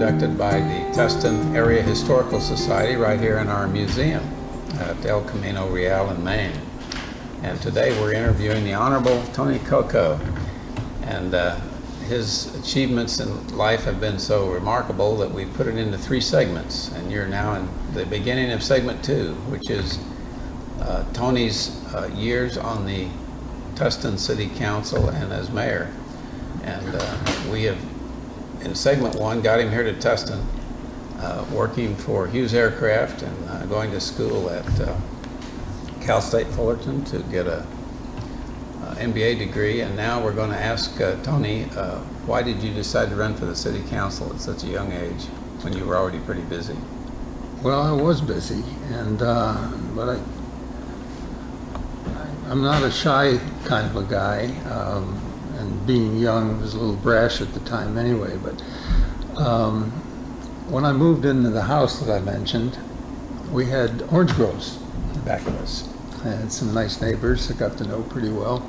conducted by the Tustin Area Historical Society right here in our museum at El Camino Real in Maine. And today we're interviewing the Honorable Tony Coco. And his achievements in life have been so remarkable that we put it into 3 segments. And you're now in the beginning of segment 2, which is Tony's years on the Tustin City Council and as mayor. And we have, in segment 1, got him here to Tustin, working for Hughes Aircraft and going to school at Cal State Fullerton to get a MBA degree. And now we're going to ask Tony, why did you decide to run for the city council at such a young age when you were already pretty busy? Well, I was busy, and but I'm not a shy kind of a guy, and being young was a little brash at the time anyway. But when I moved into the house that I mentioned, we had orange groves in the back of us. I had some nice neighbors that got to know pretty well.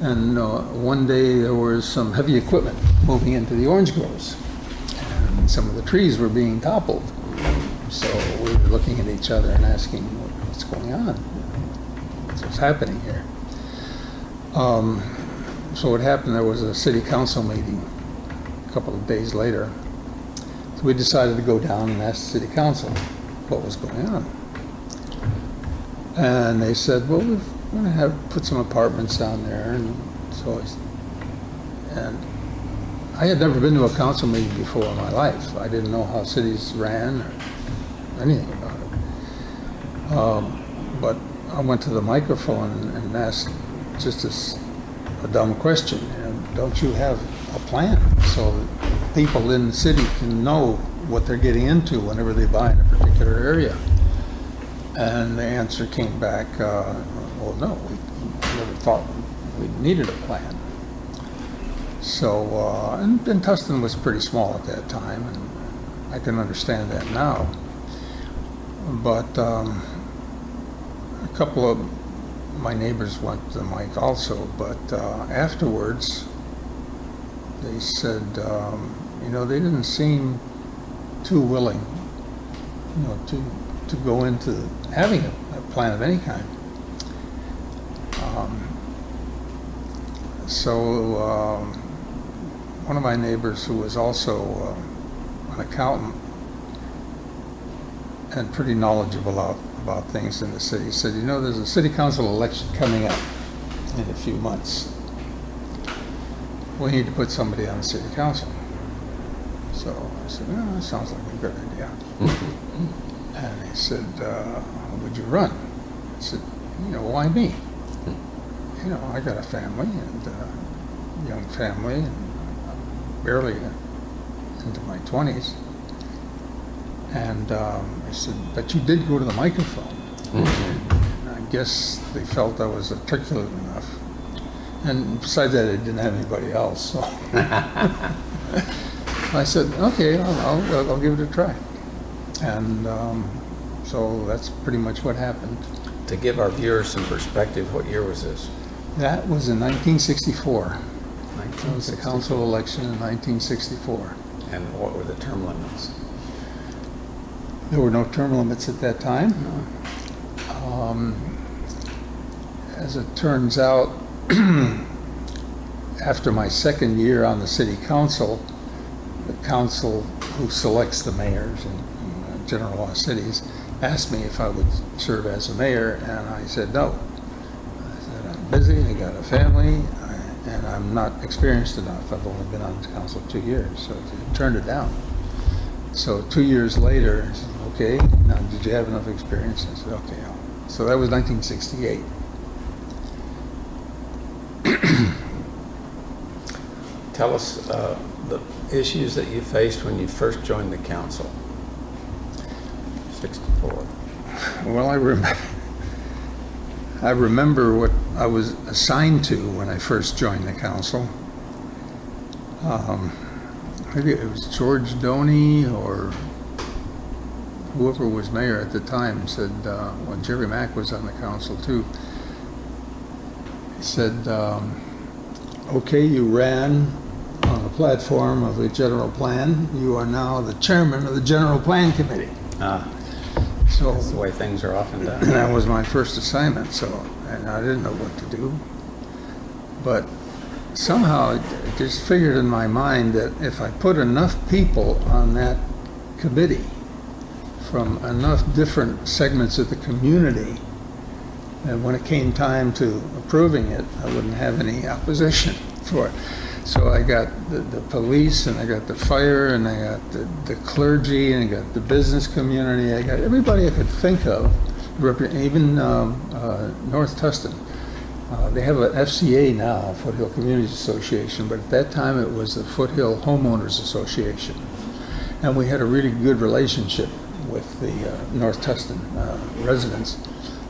And one day there was some heavy equipment moving into the orange groves, and some of the trees were being toppled. So we were looking at each other and asking, what's going on? What's happening here? So what happened, there was a city council meeting a couple of days later. So we decided to go down and ask the city council what was going on. And they said, well, we're going to put some apartments down there. And so I had never been to a council meeting before in my life. I didn't know how cities ran or anything about it. But I went to the microphone and asked just a dumb question. Don't you have a plan so that people in the city can know what they're getting into whenever they buy in a particular area? And the answer came back, well, no, we never thought we needed a plan. So, and Tustin was pretty small at that time, and I can understand that now. But a couple of my neighbors went to the mic also, but afterwards they said, they didn't seem too willing, to go into having a plan of any kind. So one of my neighbors, who was also an accountant and pretty knowledgeable about things in the city, said, there's a city council election coming up in a few months. We need to put somebody on the city council. So I said, that sounds like a good idea. And he said, would you run? I said, why me? I got a family, and a young family, and I'm barely into my 20s. And I said, but you did go to the microphone. And I guess they felt I was articulate enough. And besides that, I didn't have anybody else. So I said, okay, I'll give it a try. And so that's pretty much what happened. To give our viewers some perspective, what year was this? That was in 1964. That was the council election in 1964. And what were the term limits? There were no term limits at that time. As it turns out, after my second year on the city council, the council who selects the mayors in general law cities asked me if I would serve as a mayor, and I said no. I said, I'm busy, I got a family, and I'm not experienced enough. I've only been on the council 2 years, so I turned it down. So 2 years later, I said, okay, now did you have enough experience? I said, okay. So that was 1968. Tell us the issues that you faced when you first joined the council. 64. Well, I remember what I was assigned to when I first joined the council. Maybe it was George Doney or whoever was mayor at the time said, when Jerry Mack was on the council too, he said, okay, you ran on a platform of a general plan. You are now the chairman of the general plan committee. So That's the way things are often done. that was my first assignment, and I didn't know what to do. But somehow it just figured in my mind that if I put enough people on that committee from enough different segments of the community, and when it came time to approving it, I wouldn't have any opposition for it. So I got the police, and I got the fire, and I got the clergy, and I got the business community. I got everybody I could think of, even North Tustin. They have an FCA now, Foothill Communities Association, but at that time it was the Foothill Homeowners Association. And we had a really good relationship with the North Tustin residents.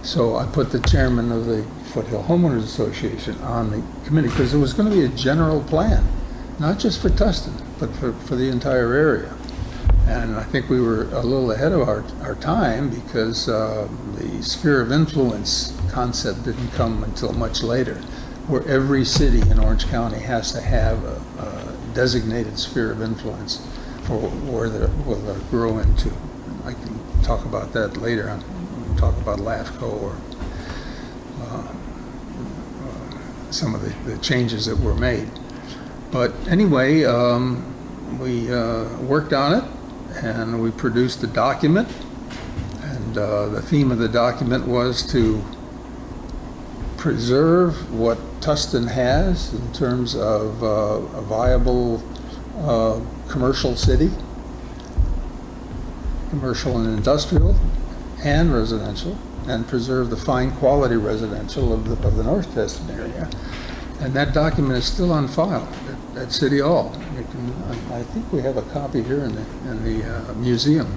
So I put the chairman of the Foothill Homeowners Association on the committee because it was going to be a general plan, not just for Tustin, but for the entire area. And I think we were a little ahead of our time because the sphere of influence concept didn't come until much later, where every city in Orange County has to have a designated sphere of influence for where they'll grow into. I can talk about that later on. Talk about LAFCO or some of the changes that were made. But anyway, we worked on it and we produced a document, and the theme of the document was to preserve what Tustin has in terms of a viable commercial city, commercial and industrial and residential, and preserve the fine quality residential of the North Tustin area. And that document is still on file at City Hall. I think we have a copy here in the museum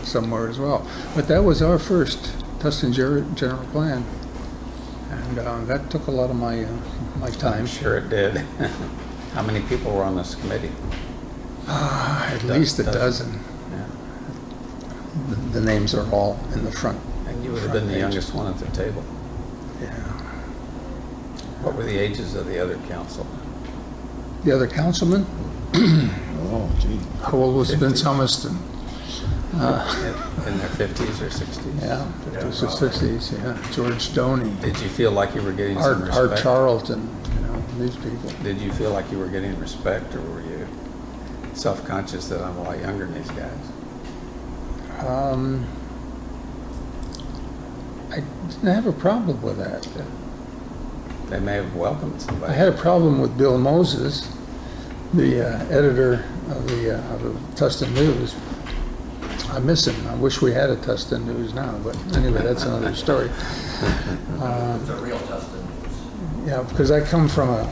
somewhere as well. But that was our first Tustin general plan, and that took a lot of my time. I'm sure it did. How many people were on this committee? At least a dozen. Yeah. The names are all in the front. And you would have been the youngest one at the table. Yeah. What were the ages of the other council? The other councilman? Oh, gee. How old was Vince 50s. Humiston? In their 50s or 60s? Yeah, 50s or 60s, yeah. George Doney. Did you feel like you were getting some respect? Art Charlton, these people. Did you feel like you were getting respect, or were you self-conscious that I'm a lot younger than these guys? I didn't have a problem with that. They may have welcomed somebody. I had a problem with Bill Moses, the editor of the Tustin News. I miss him. I wish we had a Tustin News now, but anyway, that's another story. It's a real Tustin News. Yeah, because I come from I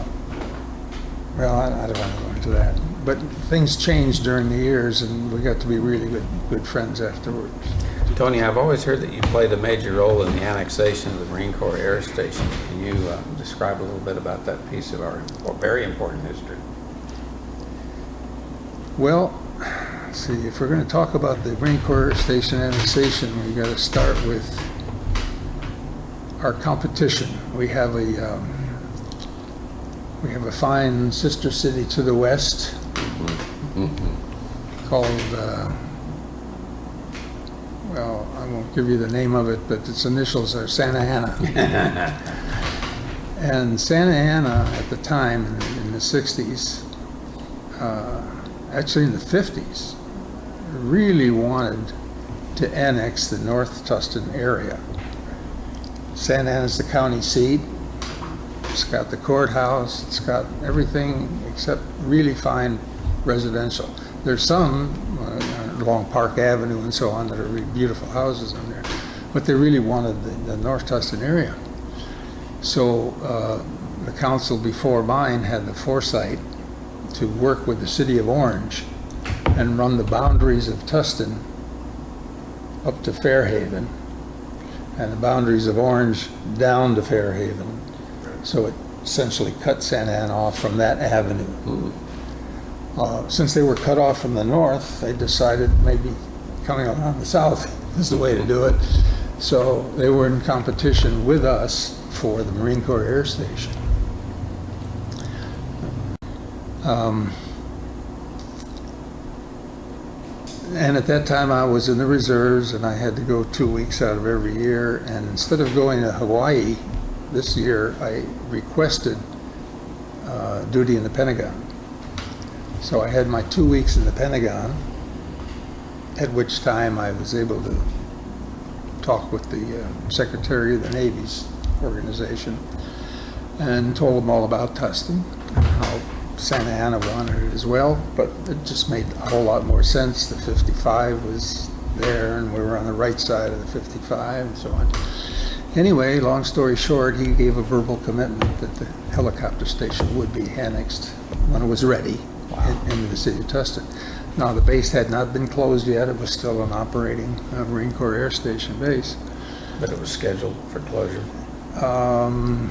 don't want to go into that. But things changed during the years, and we got to be really good friends afterwards. Tony, I've always heard that you played a major role in the annexation of the Marine Corps Air Station. Can you describe a little bit about that piece of our very important history? Well, see, if we're going to talk about the Marine Corps Air Station annexation, we got to start with our competition. We have a fine sister city to the west called. Well, I won't give you the name of it, but its initials are Santa Ana. And Santa Ana at the time, in the 60s, actually in the 50s, really wanted to annex the North Tustin area. Santa Ana's the county seat. It's got the courthouse. It's got everything except really fine residential. There's some along Park Avenue and so on that are really beautiful houses on there, but they really wanted the North Tustin area. So the council before mine had the foresight to work with the city of Orange and run the boundaries of Tustin up to Fairhaven and the boundaries of Orange down to Fairhaven. So it essentially cut Santa Ana off from that avenue. Since they were cut off from the north, they decided maybe coming around the south is the way to do it. So they were in competition with us for the Marine Corps Air Station. And at that time, I was in the reserves, and I had to go 2 weeks out of every year. And instead of going to Hawaii this year, I requested duty in the Pentagon. So I had my 2 weeks in the Pentagon, at which time I was able to talk with the Secretary of the Navy's organization and told them all about Tustin and how Santa Ana wanted it as well, but it just made a whole lot more sense. The 55 was there, and we were on the right side of the 55 and so on. Anyway, long story short, he gave a verbal commitment that the helicopter station would be annexed when it was ready. Wow. Into the city of Tustin. Now, the base had not been closed yet. It was still an operating Marine Corps Air Station base. But it was scheduled for closure. I'm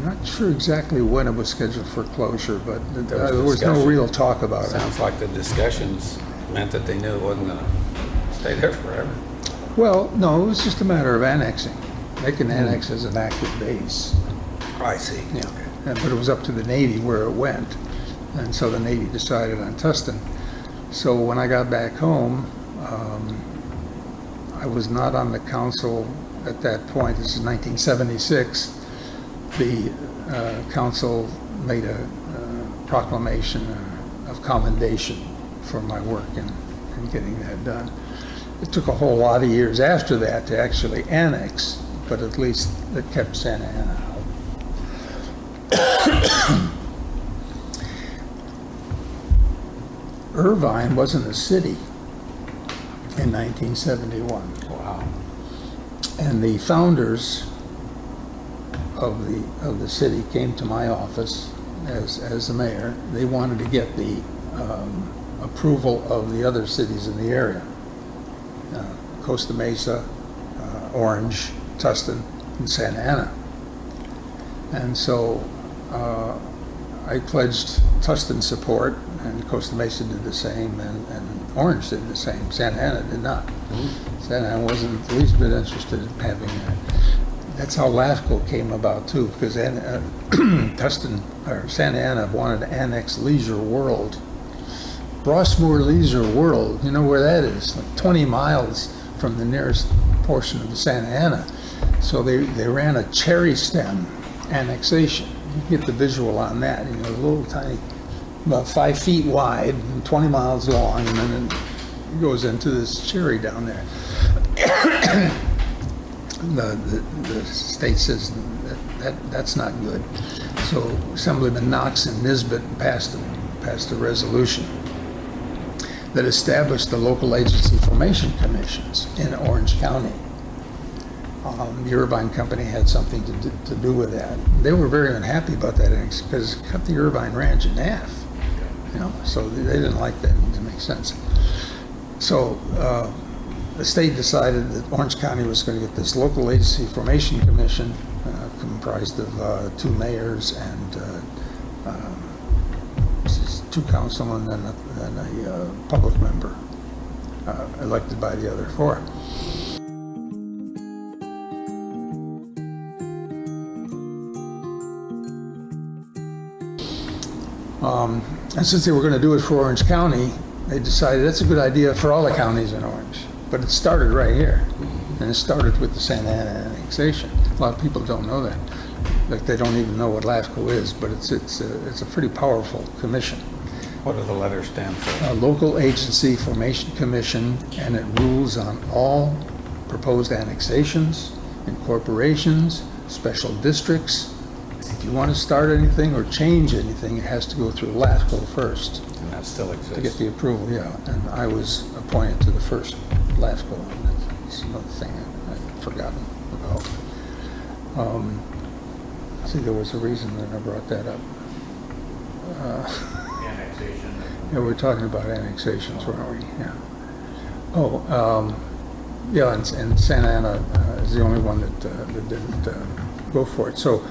not sure exactly when it was scheduled for closure, but there was no discussion. real talk about it. Sounds like the discussions meant that they knew it wasn't going to stay there forever. Well, no, it was just a matter of annexing. They can annex as an active base. I see. Yeah. But it was up to the Navy where it went. And so the Navy decided on Tustin. So when I got back home, I was not on the council at that point. This is 1976. The council made a proclamation of commendation for my work in getting that done. It took a whole lot of years after that to actually annex, but at least it kept Santa Ana out. Irvine wasn't a city in 1971. Wow. And the founders of the city came to my office as the mayor. They wanted to get the approval of the other cities in the area. Costa Mesa, Orange, Tustin, and Santa Ana. And so I pledged Tustin support, and Costa Mesa did the same, and Orange did the same. Santa Ana did not. Mm-hmm. Santa Ana wasn't the least bit interested in having that. That's how LAFCO came about too, because Tustin or Santa Ana wanted to annex Leisure World. Brossmoor Leisure World, you know where that is? Like 20 miles from the nearest portion of the Santa Ana. So they ran a cherry stem annexation. You get the visual on that. You know, a little tiny, about 5 feet wide and 20 miles long, and then it goes into this cherry down there. The state says that's not good. So Assemblyman Knox and Nisbet passed a resolution that established the local agency formation commissions in Orange County. The Irvine Company had something to do with that. They were very unhappy about that because it cut the Irvine Ranch in half. You know, so they didn't like that. It didn't make sense. So the state decided that Orange County was going to get this local agency formation commission comprised of 2 mayors and 2 councilmen and a public member elected by the other 4. And since they were going to do it for Orange County, they decided that's a good idea for all the counties in Orange. But it started right here, and it started with the Santa Ana annexation. A lot of people don't know that. Like, they don't even know what LAFCO is, but it's a pretty powerful commission. What do the letters stand for? A local agency formation commission, and it rules on all proposed annexations, incorporations, special districts. If you want to start anything or change anything, it has to go through LAFCO first And that still exists. to get the approval, yeah. And I was appointed to the first LAFCO. That's another thing I'd forgotten about. See, there was a reason that I brought that up. Annexation. Yeah, we're talking about annexations, weren't we? Yeah. Oh, yeah, and Santa Ana is the only one that didn't go for it. So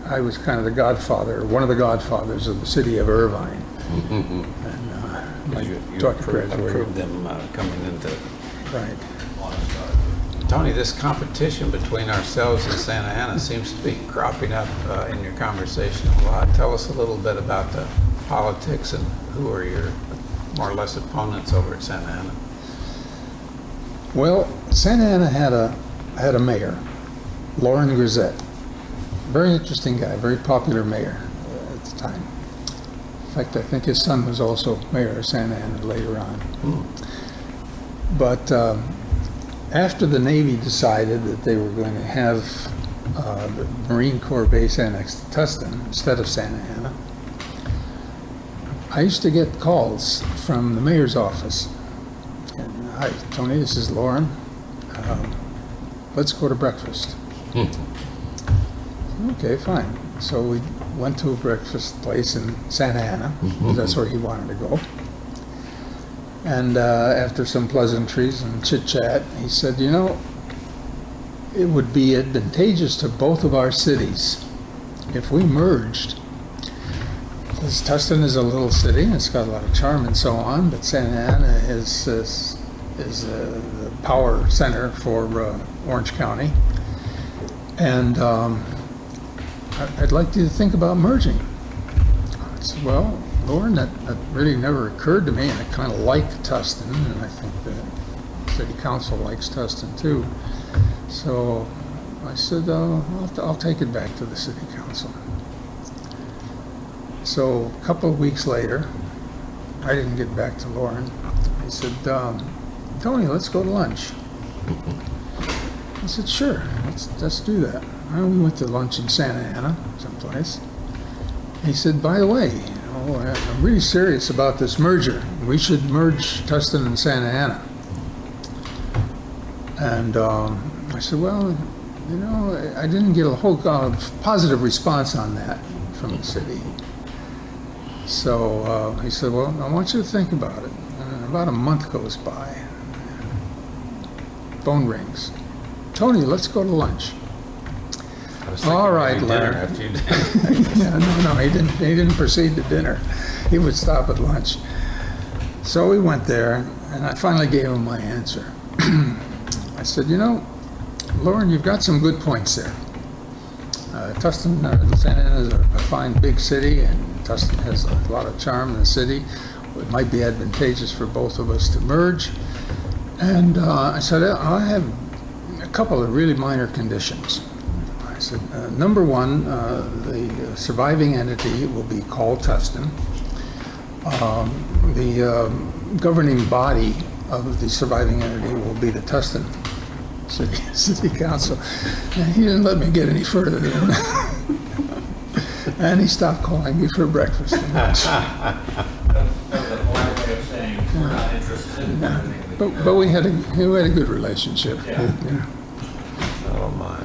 I was kind of the godfather, one of the godfathers of the city of Irvine. And You graduated. approved them coming into. Right. Tony, this competition between ourselves and Santa Ana seems to be cropping up in your conversation a lot. Tell us a little bit about the politics and who are your more or less opponents over at Santa Ana? Well, Santa Ana had a mayor, Lauren Grisette. Very interesting guy, very popular mayor at the time. In fact, I think his son was also mayor of Santa Ana later on. But after the Navy decided that they were going to have the Marine Corps base annexed to Tustin instead of Santa Ana, I used to get calls from the mayor's office. And, "Hi, Tony, this is Lauren. Let's go to breakfast." Okay, fine. So we went to a breakfast place in Santa Ana. That's where he wanted to go. And after some pleasantries and chit-chat, he said, "You know, it would be advantageous to both of our cities if we merged. Because Tustin is a little city, and it's got a lot of charm and so on, but Santa Ana is the power center for Orange County. And I'd like you to think about merging." I said, "Well, Lauren, that really never occurred to me, and I kind of like Tustin, and I think the city council likes Tustin too." So I said, I'll take it back to the city council." So a couple of weeks later, I didn't get back to Lauren. He said, "Tony, let's go to lunch." I said, "Sure, let's do that." Well, we went to lunch in Santa Ana, someplace. He said, "By the way, I'm really serious about this merger. We should merge Tustin and Santa Ana." And I said, "Well, I didn't get a whole positive response on that from the city." So he said, "Well, I want you to think about it." And about a month goes by. Phone rings. "Tony, let's go to lunch." I was thinking All right, maybe dinner Leonard. after you Yeah, no, he didn't proceed to dinner. He would stop at lunch. So we went there, and I finally gave him my answer. I said, "Lauren, you've got some good points there. Tustin, Santa Ana is a fine big city, and Tustin has a lot of charm in the city. It might be advantageous for both of us to merge." And I said, "I have a couple of really minor conditions." I said, "Number one, the surviving entity will be called Tustin. The governing body of the surviving entity will be the Tustin City Council." And he didn't let me get any further than that. And he stopped calling me for breakfast and lunch. That was a polite way of saying we're not interested in everything we do. But we had a good relationship. Yeah. Oh, my.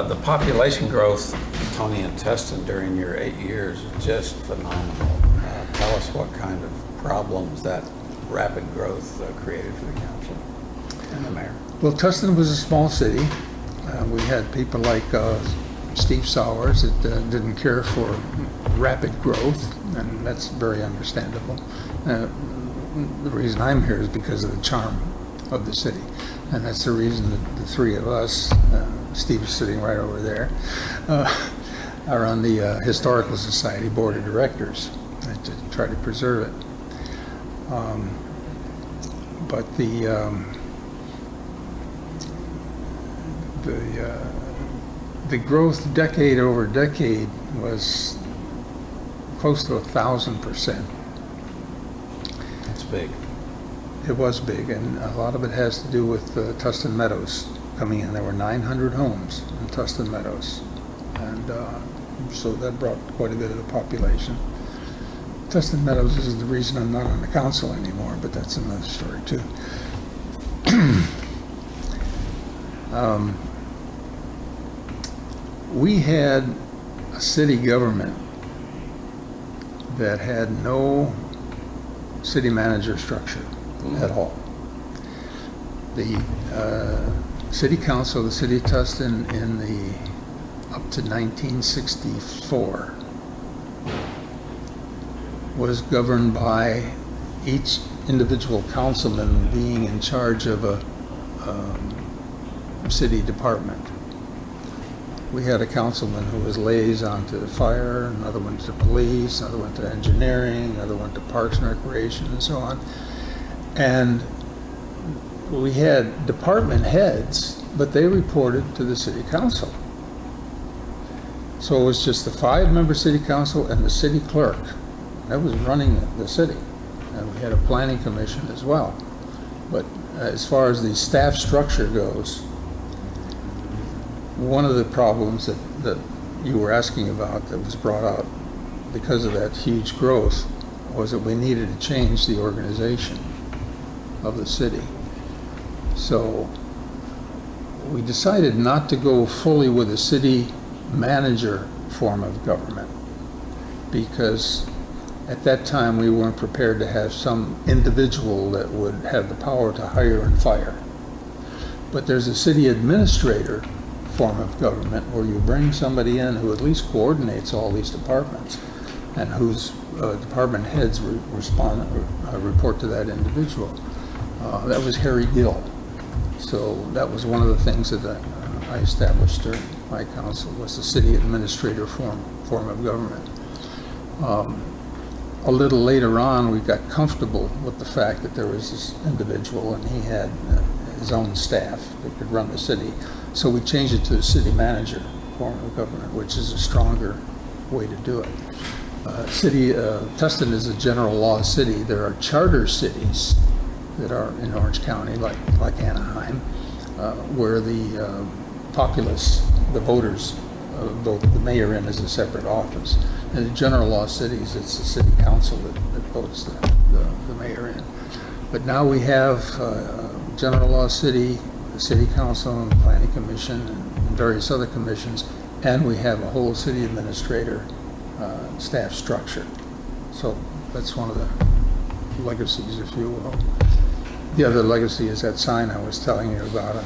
The population growth, Tony, in Tustin during your 8 years is just phenomenal. Tell us what kind of problems that rapid growth created for the council and the mayor. Well, Tustin was a small city. We had people like Steve Sowers that didn't care for rapid growth, and that's very understandable. The reason I'm here is because of the charm of the city, and that's the reason that the three of us, Steve is sitting right over there, are on the Historical Society Board of Directors to try to preserve it. But the growth decade over decade was close to 1,000%. It's big. It was big, and a lot of it has to do with Tustin Meadows coming in. There were 900 homes in Tustin Meadows, and so that brought quite a bit of the population. Tustin Meadows is the reason I'm not on the council anymore, but that's another story too. We had a city government that had no city manager structure at all. The city council of the city of Tustin up to 1964 was governed by each individual councilman being in charge of a city department. we had a councilman who was liaison to fire, another one to police, another one to engineering, another one to parks and recreation, and so on. And we had department heads, but they reported to the city council. So it was just the 5-member city council and the city clerk that was running the city. And we had a planning commission as well. But as far as the staff structure goes, one of the problems that you were asking about that was brought out because of that huge growth was that we needed to change the organization of the city. So we decided not to go fully with a city manager form of government because at that time we weren't prepared to have some individual that would have the power to hire and fire. But there's a city administrator form of government where you bring somebody in who at least coordinates all these departments and whose department heads report to that individual. That was Harry Gill. So that was one of the things that I established during my council was the city administrator form of government. A little later on, we got comfortable with the fact that there was this individual and he had his own staff that could run the city. So we changed it to the city manager form of government, which is a stronger way to do it. Tustin is a general law city. There are charter cities that are in Orange County, like Anaheim, where the populace, the voters, vote the mayor in as a separate office. In the general law cities, it's the city council that votes the mayor in. But now we have general law city, the city council, and the planning commission, and various other commissions, and we have a whole city administrator staff structure. So that's one of the legacies, if you will. The other legacy is that sign I was telling you about,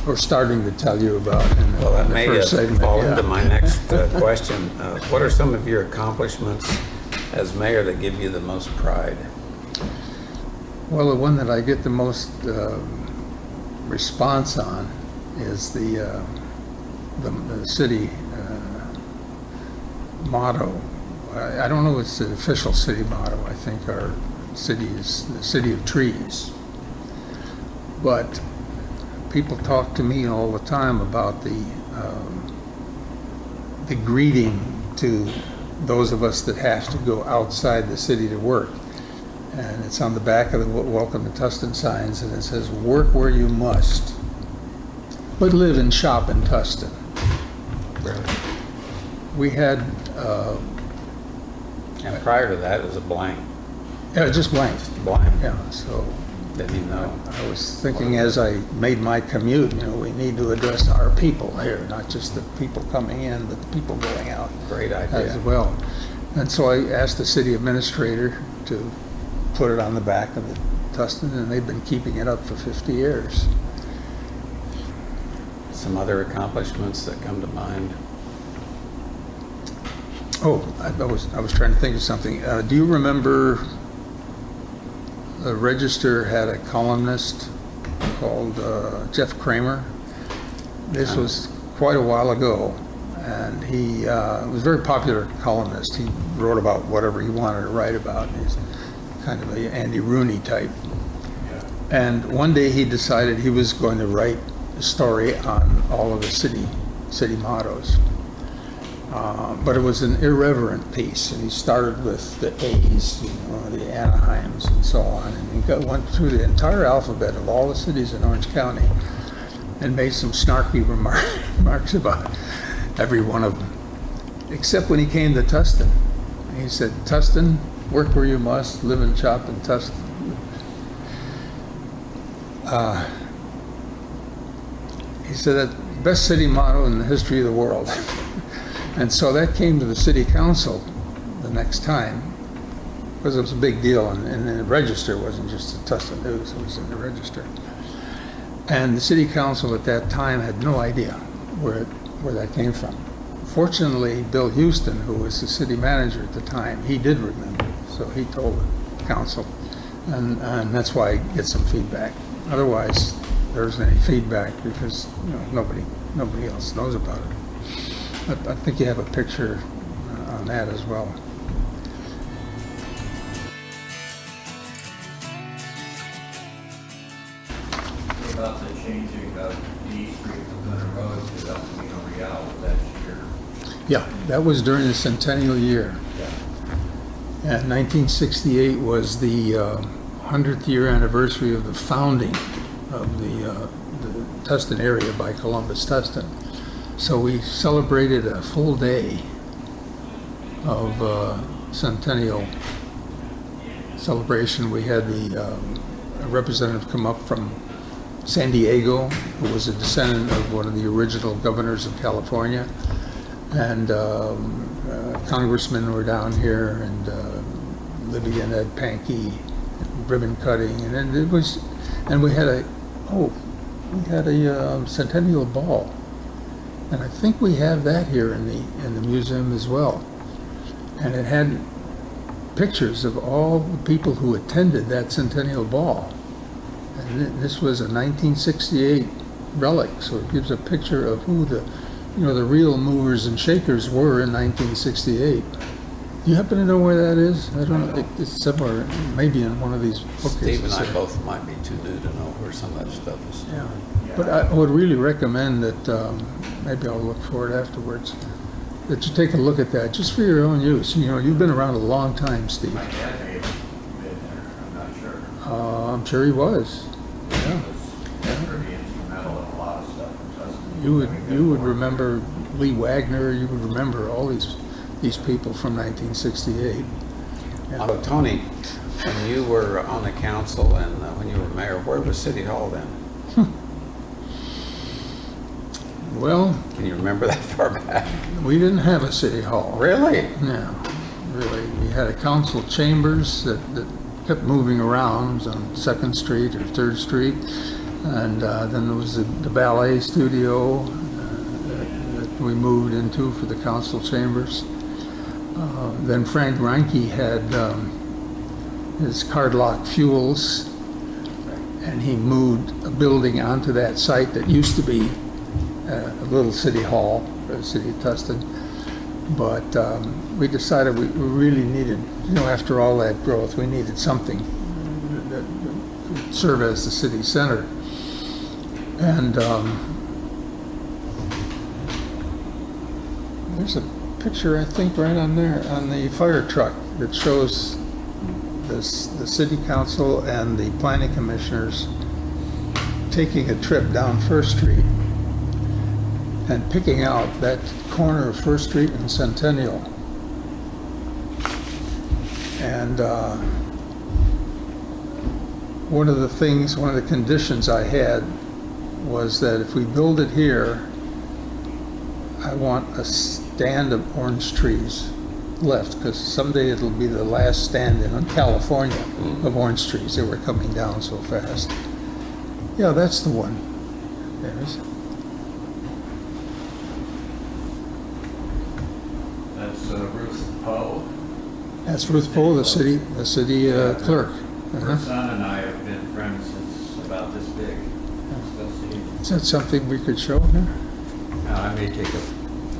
or starting to tell you about in the, Well, that in the may first segment. fall yeah. into my next question. What are some of your accomplishments as mayor that give you the most pride? Well, the one that I get the most response on is the city motto. I don't know if it's the official city motto. I think our city is the city of trees. But people talk to me all the time about the greeting to those of us that have to go outside the city to work. And it's on the back of the Welcome to Tustin signs, and it says, "Work where you must, but live and shop in Tustin." Really? We had, And prior to that, it was a blank. just blank. Blank. Yeah, so Didn't even know. I was thinking as I made my commute, we need to address our people here, not just the people coming in, but the people going out Great as idea. well. And so I asked the city administrator to put it on the back of the Tustin, and they've been keeping it up for 50 years. Some other accomplishments that come to mind? Oh, I was trying to think of something. Do you remember the Register had a columnist called Jeff Kramer? This was quite a while ago, and he was a very popular columnist. He wrote about whatever he wanted to write about. He's kind of a Andy Rooney type. And one day he decided he was going to write a story on all of the city mottos. But it was an irreverent piece, and he started with the A's, the Anaheims and so on, and he went through the entire alphabet of all the cities in Orange County and made some snarky remarks about every one of them, except when he came to Tustin. He said, "Tustin, work where you must, live and shop in Tustin." He said that best city motto in the history of the world. And so that came to the city council the next time, because it was a big deal, and the Register wasn't just the Tustin News, it was in the Register. And the city council at that time had no idea where that came from. Fortunately, Bill Houston, who was the city manager at the time, he did remember, so he told the council, and that's why I get some feedback. Otherwise, there isn't any feedback because nobody else knows about it. I think you have a picture on that as well. What about the changing of D Street from Gunner Road to El Camino Real, was that year? Yeah, that was during the centennial year. And 1968 was the 100th year anniversary of the founding of the Tustin area by Columbus Tustin. So we celebrated a full day of centennial celebration. We had a representative come up from San Diego, who was a descendant of one of the original governors of California, and congressmen were down here, and Libby and Ed Pankey, ribbon cutting, and then it was, and we had a centennial ball, and I think we have that here in the museum as well, and it had pictures of all the people who attended that centennial ball. And this was a 1968 relic, so it gives a picture of who the real movers and shakers were in 1968. Do you happen to know where that is? I don't know. It's somewhere, maybe in one of these bookcases. Steve and I there. both might be too new to know where some of that stuff is. Yeah, but I would really recommend that, maybe I'll look for it afterwards, that you take a look at that, just for your own use. You know, you've been around a long time, Steve. My dad may have been there, I'm not sure. I'm sure he was. He was pretty instrumental in a lot of stuff in Tustin. You would remember Lee Wagner, you would remember all these people from 1968. Yeah. Oh, Tony, when you were on the council and when you were mayor, where was City Hall then? Well, Can you remember that far back? we didn't have a city hall. Really? No, really. We had a council chambers that kept moving around. It was on 2nd Street or 3rd Street. And then there was the ballet studio that we moved into for the council chambers. Then Frank Reinke had his Cardlock Fuels, and he moved a building onto that site that used to be a little city hall for the city of Tustin. But we decided we really needed, after all that growth, we needed something that would serve as the city center. And there's a picture, I think, right on there on the fire truck that shows the city council and the planning commissioners taking a trip down First Street and picking out that corner of First Street and Centennial. And one of the conditions I had was that if we build it here, I want a stand of orange trees left, because someday it'll be the last stand in California of orange trees. They were coming down so fast. Yeah, that's the one. There's. That's Ruth Poe. That's Ruth Poe, the city clerk. Her son and I have been friends since about this big. Still see him. Is that something we could show here? Now, I may take a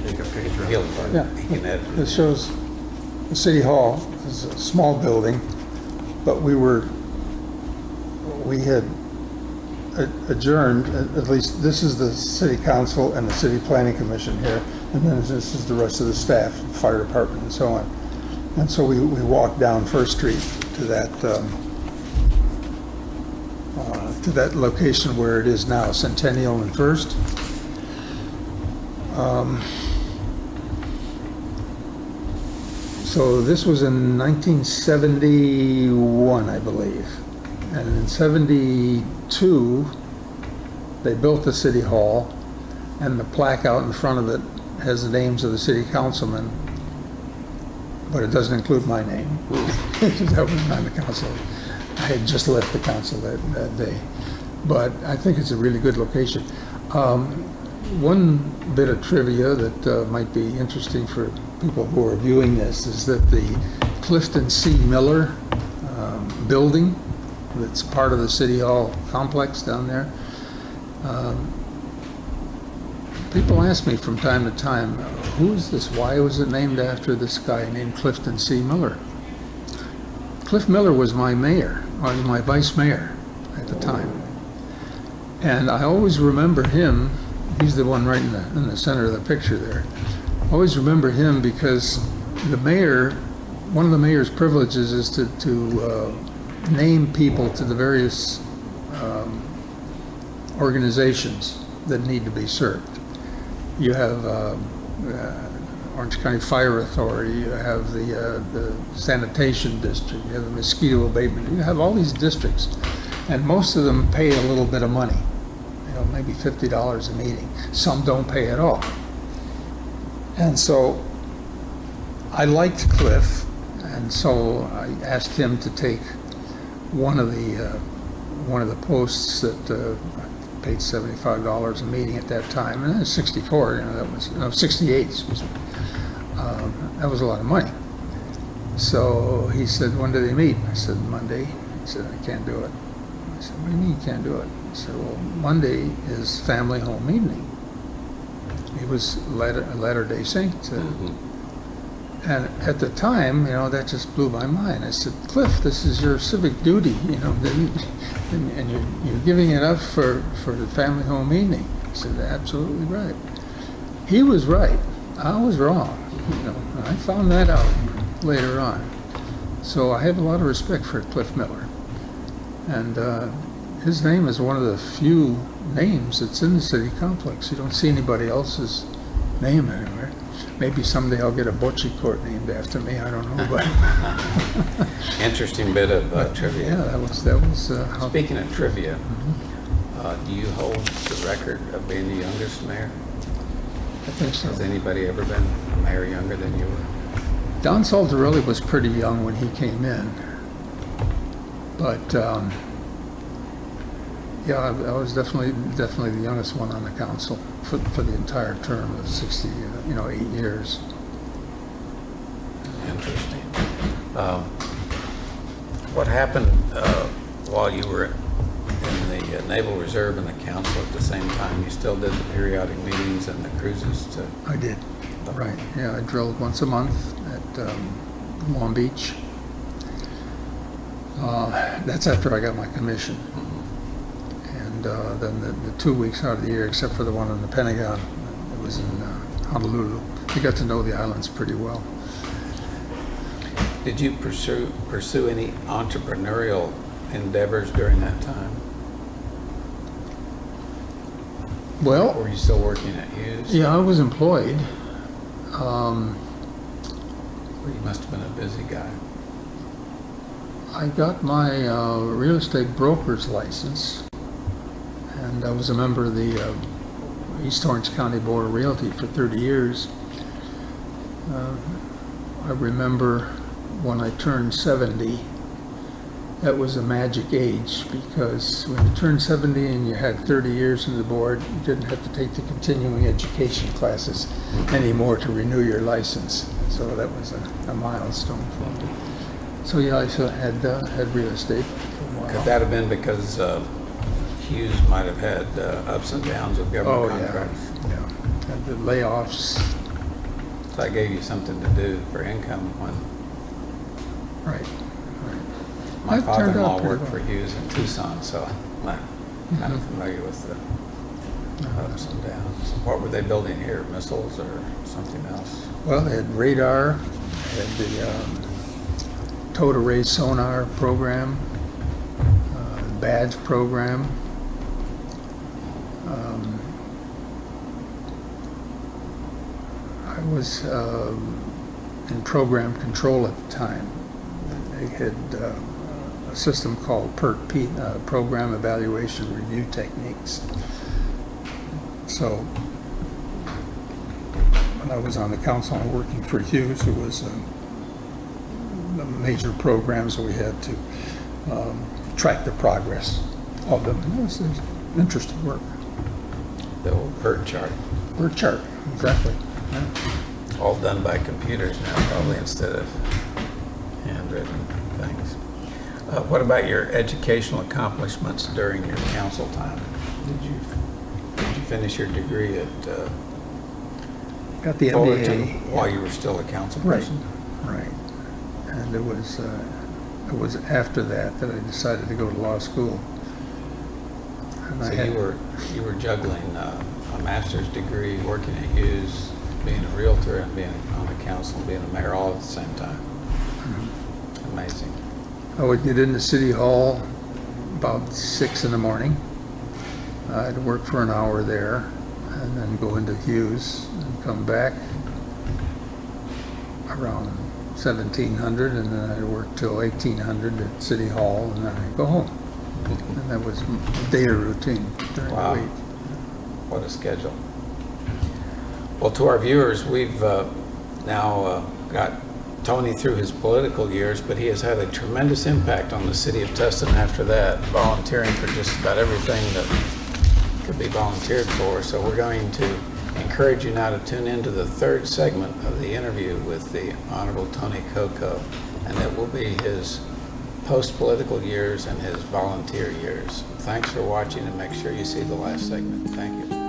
picture. He can edit It shows the city hall. It's a small building, but we had adjourned, at least this is the city council and the city planning commission here, and then this is the rest of the staff, fire department and so on. And so we walked down First Street to that location where it is now, Centennial and First. So this was in 1971, I believe. And in 72, they built the city hall, and the plaque out in front of it has the names of the city councilmen, but it doesn't include my name. I was on the council. I had just left the council that day. But I think it's a really good location. One bit of trivia that might be interesting for people who are viewing this is that the Clifton C. Miller building that's part of the City Hall complex down there, People ask me from time to time, who is this? Why was it named after this guy named Clifton C. Miller? Cliff Miller was my mayor, was my vice mayor at the time. And I always remember him, he's the one right in the center of the picture there. I always remember him because the mayor, one of the mayor's privileges is to name people to the various organizations that need to be served. You have Orange County Fire Authority, you have the sanitation district, you have the mosquito abatement, you have all these districts, and most of them pay a little bit of money, you know, maybe $50 a meeting. Some don't pay at all. And so I liked Cliff, and so I asked him to take one of the posts that paid $75 a meeting at that time, and then 64, you know, that was, no, 68, excuse me. That was a lot of money. So he said, when do they meet? I said, Monday. He said, I can't do it. I said, what do you mean you can't do it? He said, well, Monday is family home evening. He was a Latter-day Saint. And at the time, you know, that just blew my mind. I said, Cliff, this is your civic duty, you know, and you're giving it up for the family home evening. I said, absolutely right. He was right. I was wrong. You know, I found that out later on. So I have a lot of respect for Cliff Miller. And his name is one of the few names that's in the city complex. You don't see anybody else's name anywhere. Maybe someday I'll get a bocce court named after me. I don't know, but Interesting bit of trivia. yeah, that was how. Speaking of trivia, do you hold the record of being the youngest mayor? I think so. Has anybody ever been a mayor younger than you were? Don Saltarelli was pretty young when he came in, but yeah, I was definitely the youngest one on the council for the entire term of 60, 8 years. Interesting. What happened while you were in the Naval Reserve and the council at the same time? You still did the periodic meetings and the cruises to... I did, right. Yeah, I drilled once a month at Long Beach. That's after I got my commission. And then the 2 weeks out of the year, except for the one in the Pentagon, it was in Honolulu. I got to know the islands pretty well. Did you pursue any entrepreneurial endeavors during that time? Well, Were you still working at Hughes? yeah, I was employed. Well, you must have been a busy guy. I got my real estate broker's license, and I was a member of the East Orange County Board of Realty for 30 years. I remember when I turned 70, that was a magic age, because when you turned 70 and you had 30 years in the board, you didn't have to take the continuing education classes anymore to renew your license. So that was a milestone for me. So yeah, I had real estate for a while. Could that have been because Hughes might have had ups and downs with government contracts? Yeah. And the layoffs. So that gave you something to do for income when Right. my That turned father-in-law out pretty worked for well. Hughes in Tucson, so I'm kind of familiar with the ups and downs. What were they building here, missiles or something else? Well, they had radar, they had the towed array sonar program, badge program. I was in program control at the time. They had a system called PERT, Program Evaluation Review Techniques. So when I was on the council and working for Hughes, it was the major programs we had to track the progress of them. It was interesting work. The old PERT chart. PERT chart, exactly. Yeah. All done by computers now, probably, instead of handwritten things. What about your educational accomplishments during your council time? Did you finish your degree at Got the Fullerton MBA. while you were still a council Right, person? right. And it was after that that I decided to go to law school. And So I had, you were juggling a master's degree, working at Hughes, being a realtor, and being on the council, and being a mayor all at the same time. Amazing. I would get into City Hall about 6 in the morning. I'd work for an hour there and then go into Hughes and come back around 1700, and then I'd work till 1800 at City Hall, and then I'd go home. And that was my daily routine during Wow. the week. What a schedule. Well, to our viewers, we've now got Tony through his political years, but he has had a tremendous impact on the city of Tustin after that, volunteering for just about everything that could be volunteered for. So we're going to encourage you now to tune into the third segment of the interview with the Honorable Tony Coco, and it will be his post-political years and his volunteer years. Thanks for watching, and make sure you see the last segment. Thank you.